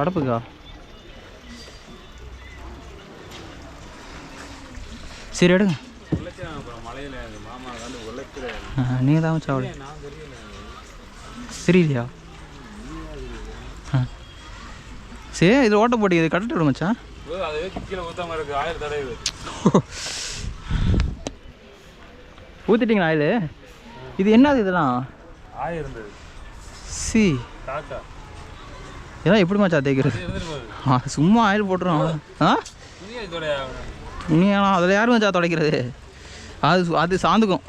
அடப்புக்கா சரி எடுங்க. நீங்கள் தான் வச்சா தெரியலையா? சரி இது ஓட்ட போட்டி இது கரெக்டாக விட மச்சான். ஊற்றிட்டீங்களா ஆயில்? இது என்னது இதெல்லாம்? சி இதெல்லாம் எப்படி மச்சா தேய்க்கிறது? சும்மா ஆயில் போட்டுரும். துணியெல்லாம் அதில் யாரும் மச்சா துடைக்கிறது? அது சாந்துக்கும்.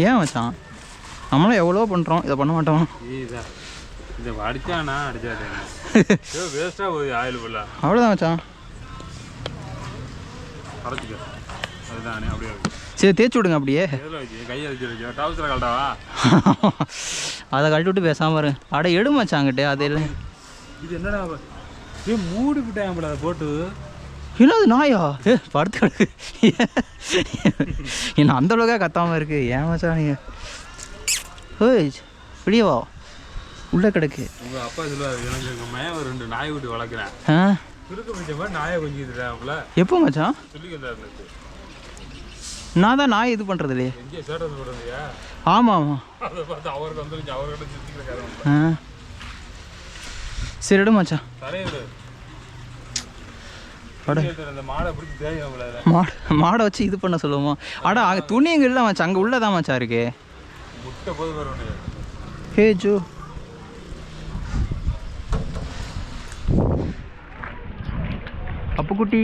ஏன் மச்சான் நம்மளும் எவ்வளோ பண்ணுறோம், இதை பண்ண மாட்டோம். அவ்வளோதான் மச்சான். சரி தேய்ச்சி விடுங்க அப்படியே. அதை கழட்டி விட்டு பேசாமல் பாருங்க. அட எடு மச்சாங்கிட்டே அது இல்லை. இது என்னடா மூடி விட்டாங்க அதை போட்டு. என்னது நாயா? படுத்து கிடக்கு. என்ன அந்த அளவுக்காக கத்தாமல் இருக்கு? ஏன் மச்சான் நீங்கள்? ஓய் வெளியவா உள்ளே கிடக்கு. உங்கள் அப்பா சொல்லுவார் எனக்கு எங்கள் மையம் 2 நாய் விட்டு வளர்க்குறேன். சுருக்கு பிடிச்ச மாதிரி நாயை கொஞ்சிக்கிட்டுல. எப்போ மச்சான்? சொல்லிக்கிறாரு. நான் தான் நாய் இது பண்ணுறது இல்லையே. எங்கேயே சேட்டை போடுறதுயா? ஆமாம் ஆமாம். அதை பார்த்து அவருக்கு வந்துருச்சு. அவர்கிட்ட சுற்றிக்கிற சரி எடு மச்சான். தரையிடு. மாடை வச்சு இது பண்ண சொல்லுவோமா? அட அங்கே துணி எங்கே இல்லை மச்சான், அங்கே உள்ளதான் மச்சான் இருக்கு. ஹே ஜோ அப்புக்குட்டி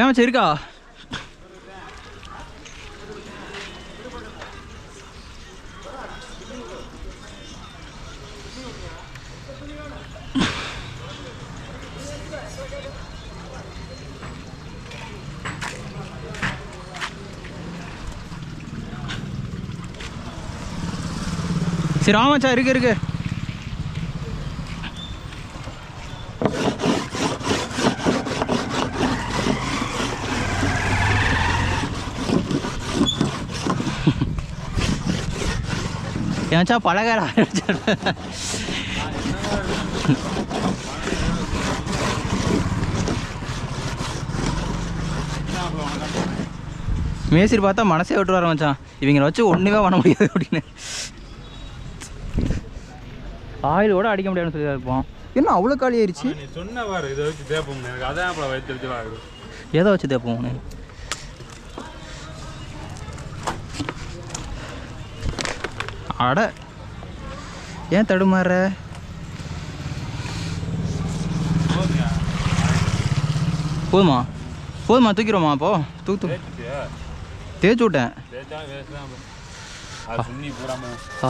மச்சான் இருக்கா? சரி ஆமாச்சா இருக்கு இருக்கு. ஏன்ச்சா பழகார மேஸ்திரி பார்த்தா மனசே விட்டு வர மச்சான், இவங்களை வச்சு ஒன்றுமே பண்ண முடியாது அப்படின்னு. ஆயிலோட அடிக்க முடியாதுன்னு சொல்லி இருப்போம். என்ன அவ்வளோ காலி ஆயிடுச்சு? சொன்ன வாரு இதை வச்சு தேப்போம். எனக்கு அதான் அப்புறம் வச்சு ஆகுது. எதை வச்சு தேப்போம்? அட ஏன் தடுமாற? போதுமா போதுமா தூக்கிறோமா? அப்போ தூக்கு தேய்ச்சி விட்டேன்.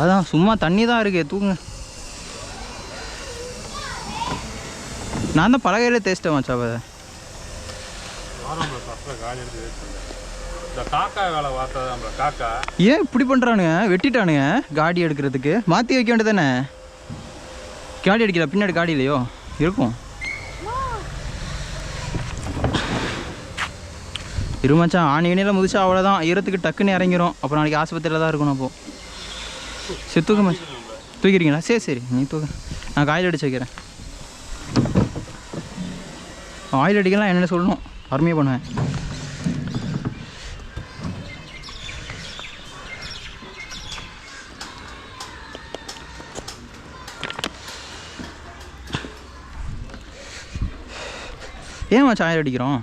அதான் சும்மா தண்ணி தான் இருக்கு, தூக்குங்க. நான் தான் பலகையில தேய்ச்சிட்டேன் மச்சாவை. ஏன் இப்படி பண்ணுறானுங்க? வெட்டிட்டானுங்க காடி எடுக்கிறதுக்கு. மாற்றி வைக்க வேண்டியதானே? காடி அடிக்கல, பின்னாடி காடி இல்லையோ இருக்கும். இருமச்சான் ஆணி எண்ணியில் முதிச்சா அவ்வளோதான், ஈரத்துக்கு டக்குன்னு இறங்கிரும். அப்புறம் நாளைக்கு ஆஸ்பத்திரியில் தான் இருக்கணும். அப்போது சரி தூக்க மச்சான். தூக்கிறீங்களா? சரி சரி நீ தூக்க, நான் காயில் அடிச்சு வைக்கிறேன். ஆயில் அடிக்கலாம் என்னென்ன சொல்லணும், அருமையாக பண்ணுவேன். ஏன் மச்சான் ஆயில் அடிக்கிறோம்?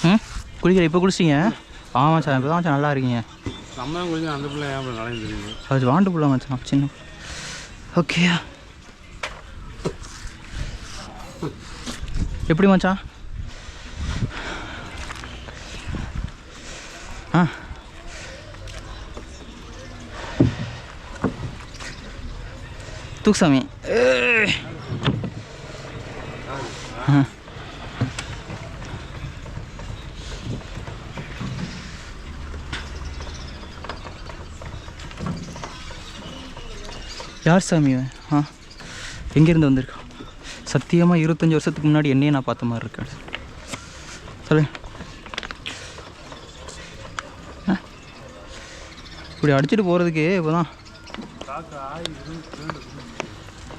ம் குளிக்கிற இப்போ குளிச்சிங்க ஆமாம் மச்சான் இப்போ தான் மச்சான் நல்லா இருக்கீங்க நம்ம தான் குளிக்க அந்த பிள்ளை ஏன் கலைஞ்சு தெரியுது அது வாண்டு பிள்ளை மச்சான் சின்ன ஓகே எப்படி மச்சான் ஆ தூக்சாமி ஆ யார் சாமி ஆ எங்கேருந்து வந்திருக்கான் சத்தியமாக 25 வருஷத்துக்கு முன்னாடி என்னையே நான் பார்த்த மாதிரி இருக்காது சொல்லு இப்படி அடிச்சுட்டு போகிறதுக்கு இப்போ தான்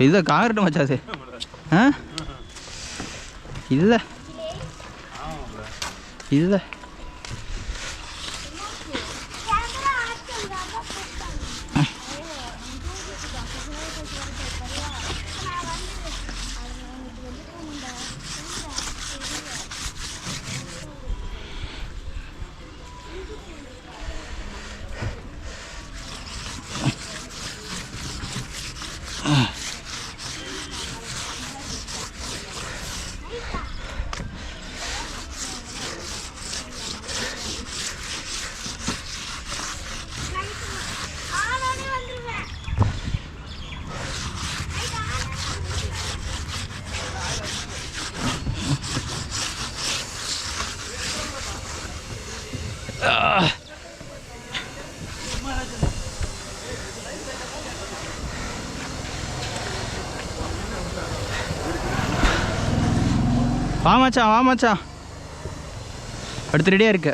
இதுதான் காங்கரட்டு மச்சாது ஆ இதுதான் இதுதான் வா மச்சான் அடுத்து ரெடியாக இருக்க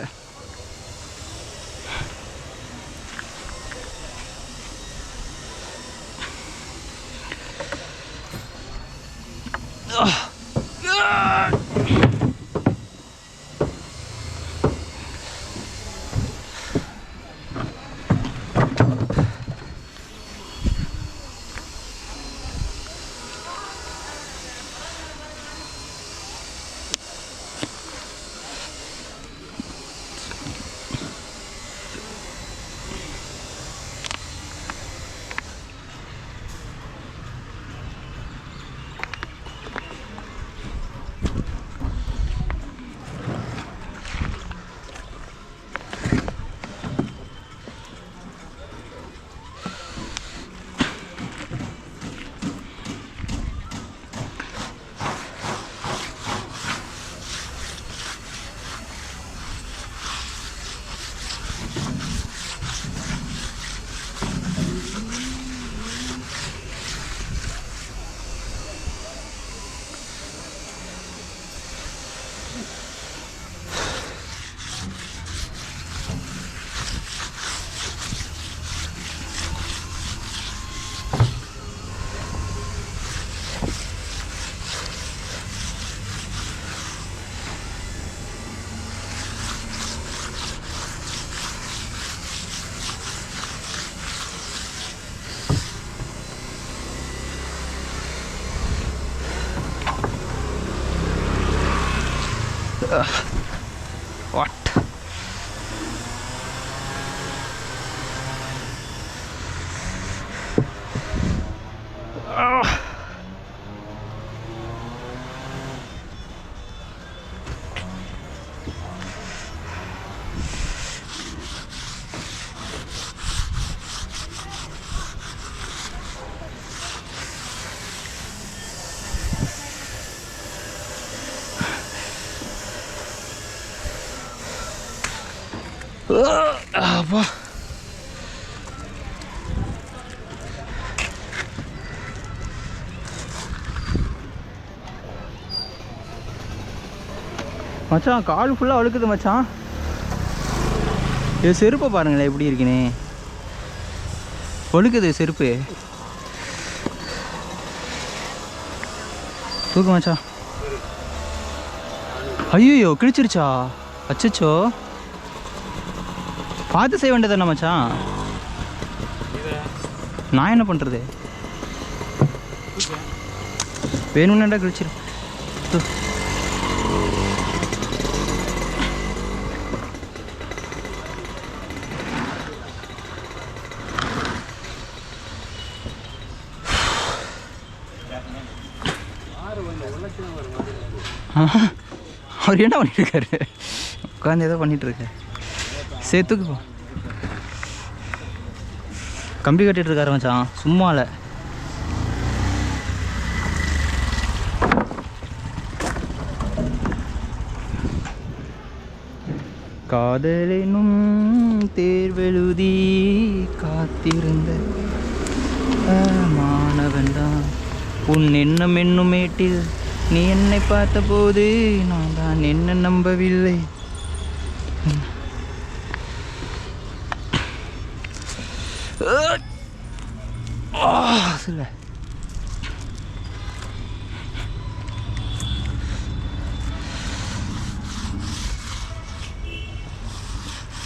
What? அப்பா மச்சான் கால் ஃபுல்லாக அழுக்குது மச்சான். இது செருப்பை பாருங்களேன் எப்படி இருக்குன்னு. ஒழுக்குது செருப்பு. தூக்கு மச்சான். ஐயோ கிழிச்சிருச்சா? அச்சச்சோ, பார்த்து செய்ய வேண்டியதானே மச்சான். நான் என்ன பண்ணுறது? வேணும்னாண்டா கிழிச்சிரு. அவர் என்ன பண்ணிட்டு இருக்காரு? உட்காந்து ஏதோ பண்ணிட்டு இருக்காரு. சேர்த்துக்கு போ. கம்பி கட்டிட்டு இருக்காரு மச்சான், சும்மால. காதலினும் தேர்வெழுதி காத்திருந்த மாணவன்தான் உன் எண்ணம் என்னும் மேட்டில் நீ என்னை பார்த்தபோது நான் தான் என்ன நம்பவில்லை. சொல்ல